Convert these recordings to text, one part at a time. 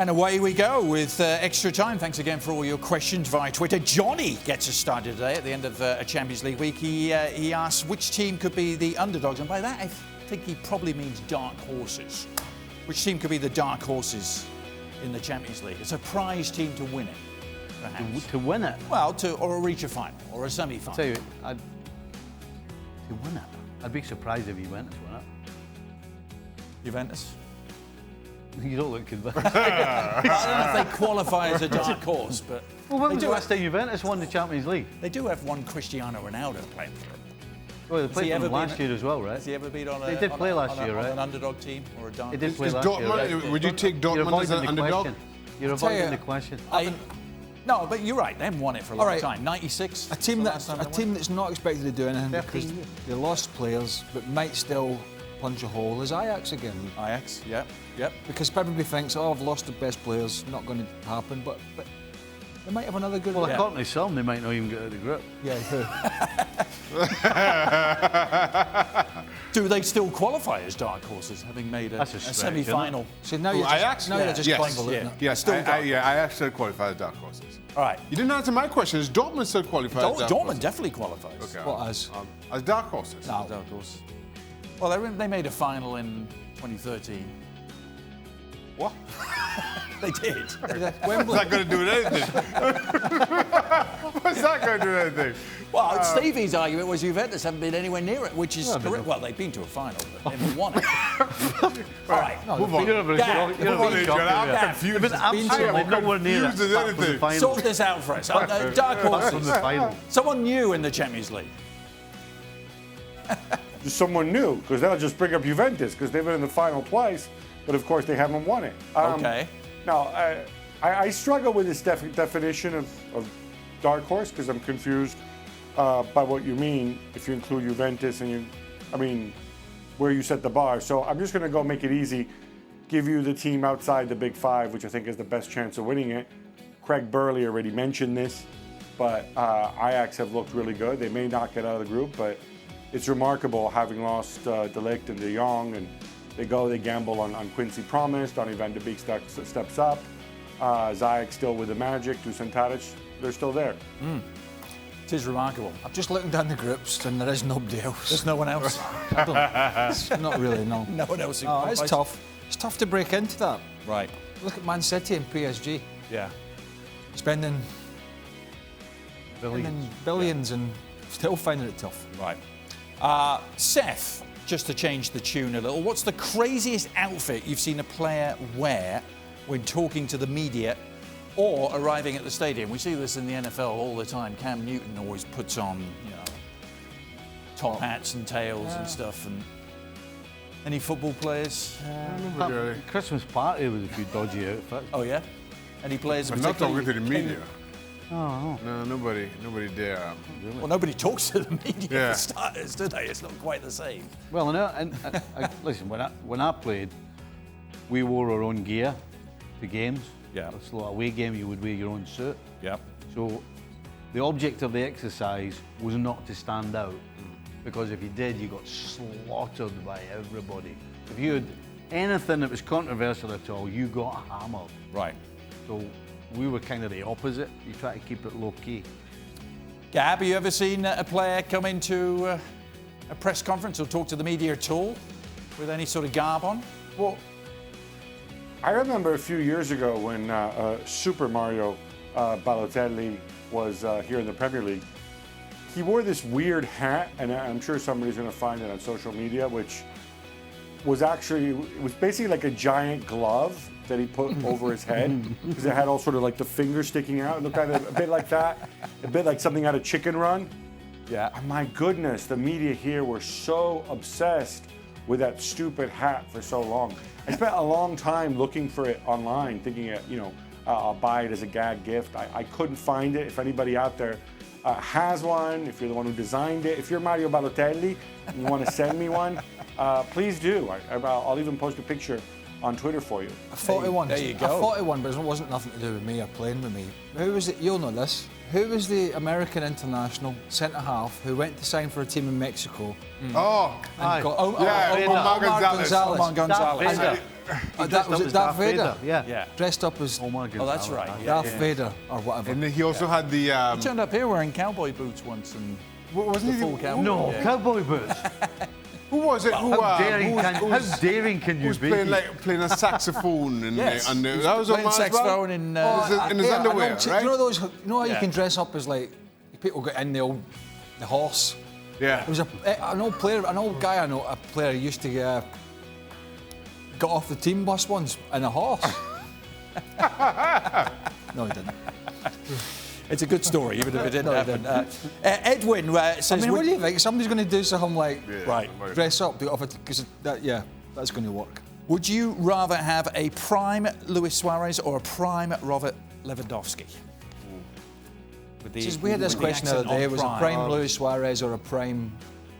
And away we go with extra time. Thanks again for all your questions via Twitter. Johnny gets us started today at the end of a Champions League week. He asks which team could be the underdogs, and by that I think he probably means dark horses. Which team could be the dark horses in the Champions League? A surprise team to win it, perhaps. To win it? Well, or reach a final or a semi-final. I'll tell you, to win it, I'd be surprised if Juventus won it. Juventus? You don't look convinced. I don't know if they qualify as a dark horse, but... Well, when was the last time Juventus won the Champions League? They do have one Cristiano Ronaldo playing for them. Well, they played for them last year as well, right? Has he ever been on They did play last year, right? an underdog team or a dark horse? They did play last year, right? Would you take Dortmund as an underdog? You're avoiding the question. No, but you're right. They haven't won it for a long time. 96. A team that's not expected to do anything because they lost players, but might still punch a hole is Ajax again. Ajax, yep. Because everybody thinks, oh, I've lost the best players, not going to happen, but they might have another good... Well, according to some, they might not even get out of the group. Yeah, Do they still qualify as dark horses, having made a semi-final? So now you're just convoluting it. Yes, Ajax still qualify as dark horses. All right. You didn't answer my question. Is Dortmund still qualified as dark horses? Dortmund definitely qualifies. Okay. What as? As dark horses? No. Dark horse. Well, they made a final in 2013. What? They did. What's that going to do with anything? What's that going to do with anything? Well, Stevie's argument was Juventus haven't been anywhere near it, which is correct. Well, they've been to a final, but they haven't won it. All right. Move on. I'm confused. Absolutely nowhere near it. Sort this out for us. Dark horses. Someone new in the Champions League. Someone new, because that'll just bring up Juventus, because they've been in the final twice, but of course they haven't won it. Okay. Now, I struggle with this definition of dark horse, because I'm confused by what you mean if you include Juventus and where you set the bar. So I'm just going to go make it easy, give you the team outside the Big Five, which I think is the best chance of winning it. Craig Burley already mentioned this, but Ajax have looked really good. They may not get out of the group, but it's remarkable having lost De Ligt and De Jong, and they gamble on Quincy Promes, Donny van de Beek steps up, Ziyech still with the Magic, Dusan Tadic, they're still there. It is remarkable. I'm just looking down the groups and there is nobody else. There's no one else? It's not really, no. No one else. It's tough. It's tough to break into that. Right. Look at Man City and PSG. Yeah. Spending billions and still finding it tough. Right. Seth, just to change the tune a little, what's the craziest outfit you've seen a player wear when talking to the media or arriving at the stadium? We see this in the NFL all the time. Cam Newton always puts on, top hats and tails and stuff. And any football players? Christmas party with a few dodgy outfits. Oh yeah. Any players? I'm not talking to the media. Oh, no, nobody there. Well, nobody talks to the media for starters, do they? It's not quite the same. Well, listen, when I played, we wore our own gear to games. Yeah. So away game, you would wear your own suit. Yeah. So the object of the exercise was not to stand out, because if you did, you got slaughtered by everybody. If you had anything that was controversial at all, you got hammered. Right. So we were kind of the opposite. You try to keep it low key. Gab, have you ever seen a player come into a press conference or talk to the media at all with any sort of garb on? Well, I remember a few years ago when Super Mario Balotelli was here in the Premier League. He wore this weird hat, and I'm sure somebody's going to find it on social media, which was basically like a giant glove that he put over his head, because it had all sort of like the fingers sticking out. It looked kind of a bit like that, a bit like something out of Chicken Run. Yeah. And my goodness, the media here were so obsessed with that stupid hat for so long. I spent a long time looking for it online, thinking, I'll buy it as a gag gift. I couldn't find it. If anybody out there has one, if you're the one who designed it, if you're Mario Balotelli and you want to send me one, please do. I'll even post a picture on Twitter for you. I thought it once. There you go. I thought it once, but it wasn't nothing to do with me or playing with me. Who was it? You'll know this. Who was the American international centre-half who went to sign for a team in Mexico? Oh, and got Omar Gonzalez. Omar Gonzalez. Was it Darth Vader? Yeah. Yeah. Dressed up as Oh my goodness. Oh, that's I like right. that. Yeah. Darth Vader or whatever. And he also had the. He turned up here wearing cowboy boots once and Wasn't he full cowboy. No, Yeah. cowboy boots. Who was it? How daring can you Who's be? playing a saxophone and Yes. that was a playing man as well? saxophone in. In his underwear, I know, right? You know those? You know how you Yeah. can dress up as like people get in the horse. Yeah. There was an old player, an old guy I know, a player used to get off the team bus once in a horse. No, he didn't. It's a good story, even if it didn't happen. Edwin says. I mean, what do you think? Somebody's going to do something like Right. dress up, do it off because that's going to work. Would you rather have a prime Luis Suarez or a prime Robert Lewandowski? With This is weird. This with the question the other accent day on was a prime Luis Suarez or a prime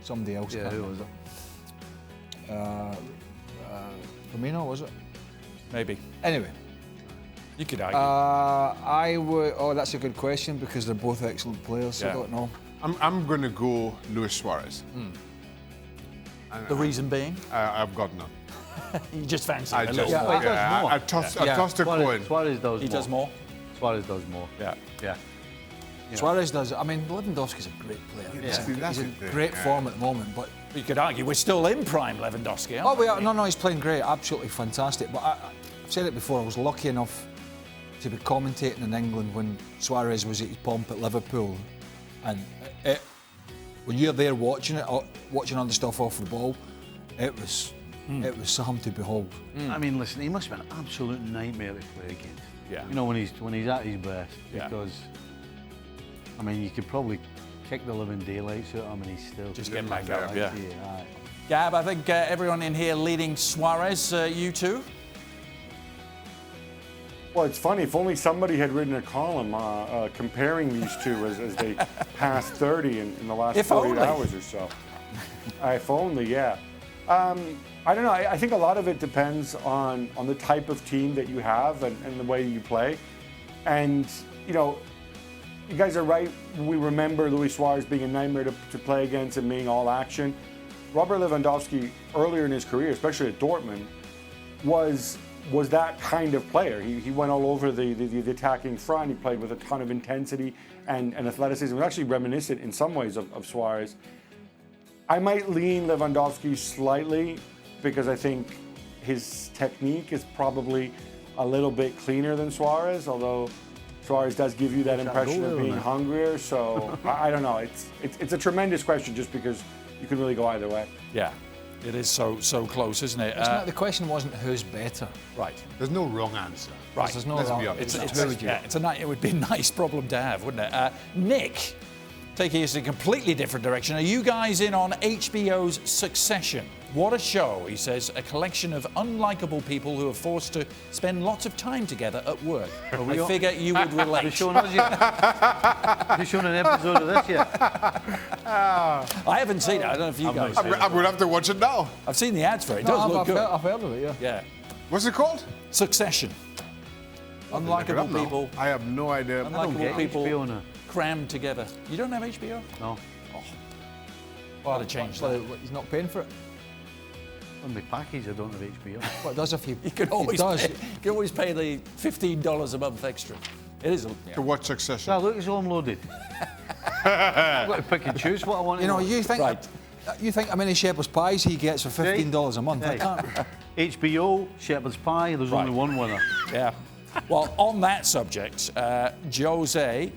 somebody else. Yeah, who was it? Firmino, was it? Maybe. Anyway, You could argue. I would. Oh, that's a good question because they're both excellent players. So Yeah. I don't know. I'm going to go Luis Suarez. the reason being? I've got none. You just fancy I it a just, little. He does yeah, more. I tossed a coin. Suarez does He more. does more? Suarez does more. Yeah. Yeah. Suarez does. I mean, Lewandowski's a great player. Yeah. See, that's He's in the thing, great yeah. form at the moment, but. You could argue we're still in prime Lewandowski, Oh, aren't we are. No, he's playing great. Absolutely fantastic. But I've said it before. I was lucky enough to be commentating in England when Suarez was at his pomp at Liverpool, and when you're there watching it, watching all the stuff off the ball, it was something to behold. I mean, listen, he must have been an absolute nightmare to play against. Yeah. You know, when he's at his best, Yeah. because I mean, you could probably kick the living daylights out of him, and he's still Just get back up, yeah. Aye. Gab, I think everyone in here leading Suarez, you too? Well, it's funny. If only somebody had written a column comparing these two as they passed 30 in the last If 48 only. hours or so. If only, yeah. I don't know. I think a lot of it depends on the type of team that you have and the way you play. And, you know, you guys are right. We remember Luis Suarez being a nightmare to play against and being all action. Robert Lewandowski, earlier in his career, especially at Dortmund, was that kind of player. He went all over the attacking front. He played with a ton of intensity and athleticism. It was actually reminiscent in some ways of Suarez. I might lean Lewandowski slightly because I think his technique is probably a little bit cleaner than Suarez, although Suarez does give you that impression of being hungrier. So I don't know. It's a tremendous question just because you can really go either way. Yeah. It is so close, isn't it? The question wasn't who's better. Right. There's no wrong answer. Right. There's no Let's wrong. be honest. It would be a nice problem to have, wouldn't it? Nick, taking us in a completely different direction. Are you guys in on HBO's Succession? What a show, he says. A collection of unlikable people who are forced to spend lots of time together at work. I figure you would Have you relate. shown us yet? Have you shown an episode of this yet? I haven't seen it. I don't know if you guys have. I'm going to have to watch it now. I've seen the ads for it. It does look good. I've heard of it, yeah. Yeah. What's it called? Succession. Look it up Unlikable now. people. I have no idea. don't Unlikable get people HBO now. crammed together. You don't have HBO? No. Gotta change So that. he's not paying for it. On my package, I don't have HBO. Well, it does if you. You can always does. pay, you can always pay the $15 a month extra. It is. To watch Succession. Now look, it's all loaded. I've got to pick and choose what I want. You to know, watch. you think. Right. You think how many shepherd's pies he gets for $15 a month? I Right. can't. HBO, Shepherd's Pie. There's only one winner. Yeah. Well, on that subject, Jose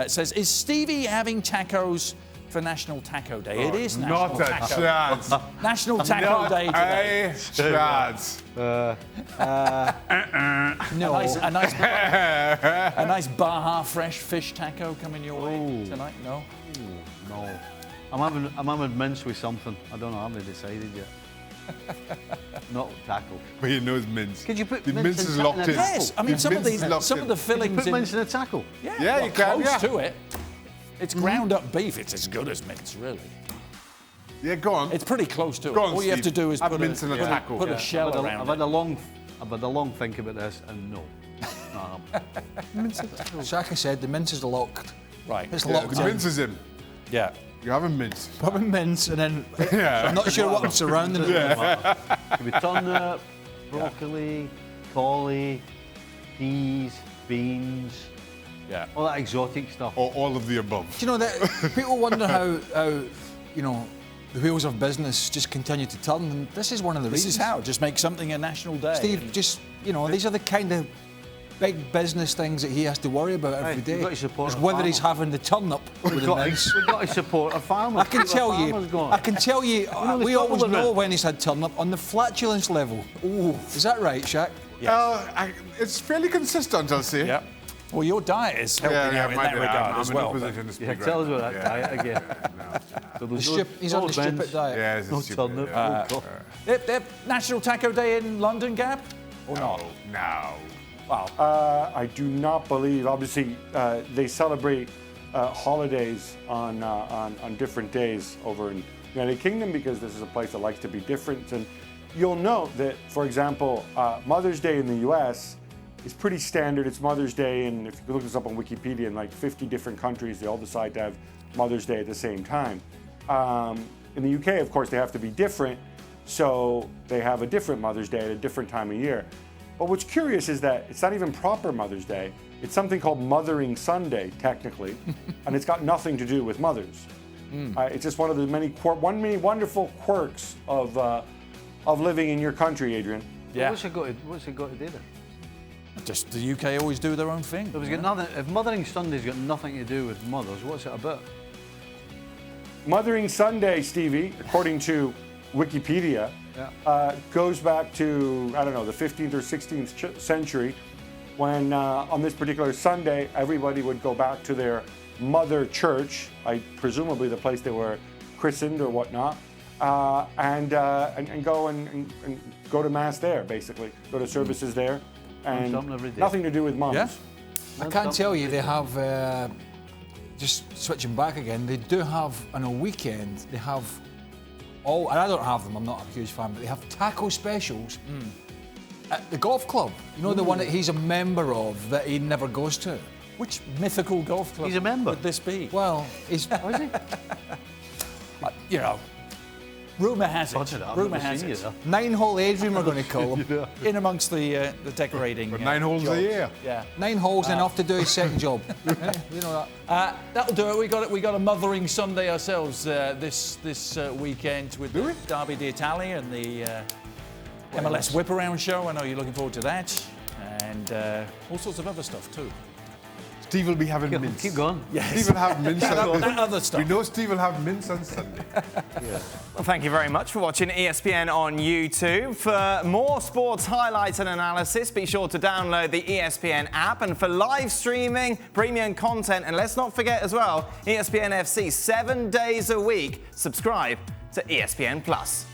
says, is Stevie having tacos for National Taco Day? It is National Not a Taco chance. National Taco Not Day today. a chance. No. A nice Baja fresh fish taco coming your way tonight? No? No. I'm having mince with something. I don't know. I haven't decided yet. Not tackle. But he knows mince. Could you put the mince mince in is ta- locked in a in. tackle? Yes. I mean, The some of mince is the locked some in. of the Could fillings put in. mince in a tackle. Yeah, Yeah, well, you can, close yeah. to it. It's ground up beef. It's as good as mince, really. Yeah, go on. It's pretty close to it. Go on, All you have to Steve. do is Have put mince in a taco. put a Yeah. shell around I've it. had a long think about this, and no. Shaka said the mince is locked. Right. It's Yeah, locked the in. mince is in. Yeah. You have a mince. Put in mince and then Yeah. I'm not sure what I'm surrounding it with. Could be turnip, broccoli, cauli, peas, beans, Yeah. all that exotic stuff. Or all of the above. Do you know that people wonder how you know the wheels of business just continue to turn, and this is one of the This reasons. is how. Just make something a national day. Steve, just these are the kind of big business things that he has to worry about every Right, day. you've got to support Is our whether he's farmers. having the turn up with We've the got, mince. we've got to support our farmers. I can Keep our tell you, farmers going. I can tell you, know, the we trouble always with know it- when he's had turn up on the flatulence level. Ooh, is that right, Shaq? It's fairly consistent, I'll say. Yeah. Well, your diet is helping out in that regard I'm as in well. a but- position to speak Yeah, tell us right about now. that diet again. So there's He's on the beans, stupid diet. Yeah, it's a no stupid, turnip, yeah. no They're National Taco Day in London, Gab? Or not? No. Wow. I do not believe. Obviously, they celebrate holidays on different days over in the United Kingdom because this is a place that likes to be different. And you'll note that, for example, Mother's Day in the U.S. is pretty standard. It's Mother's Day, and if you look this up on Wikipedia, in like 50 different countries, they all decide to have Mother's Day at the same time. In the U.K., of course, they have to be different, so they have a different Mother's Day at a different time of year. But what's curious is that it's not even proper Mother's Day. It's something called Mothering Sunday, technically, and it's got nothing to do with mothers. It's just one of the many wonderful quirks of living in your country, Adrian. Yeah. What's it got to do then? Just the UK always do their own thing. If Mothering Sunday's got nothing to do with mothers, what's it about? Mothering Sunday, Stevie, according to Wikipedia, goes back to, I don't know, the 15th or 16th century, when on this particular Sunday, everybody would go back to their mother church, presumably the place they were christened or whatnot, and go to mass there, basically. Go to services there. And something every day. nothing to do with mums. Yeah? I can't tell you, they have, just switching back again, they do have, on a weekend, they have all, and I don't have them, I'm not a huge fan, but they have taco specials at the golf club. You know, the one that he's a member of that he never goes to? Which mythical golf club He's a member. would this be? Well, he's, Is he? You know, rumour has I've it. never Rumour seen has you it. there. 9-hole Adrian, we're going to call him. In amongst the decorating. But 9 holes jobs. a year. Yeah. 9 holes enough to do his second job. You know that. That'll do it. We got a Mothering Sunday ourselves this weekend with the Derby d'Italia and the MLS Whip Around show. I know you're looking forward to that, and all sorts of other stuff too. Steve will be having mince. Keep going. Steve will have mince. That other stuff. We know Steve will have mince on Sunday. Well, thank you very much for watching ESPN on YouTube. For more sports highlights and analysis, be sure to download the ESPN app. And for live streaming, premium content, and let's not forget as well, ESPN FC 7 days a week. Subscribe to ESPN Plus.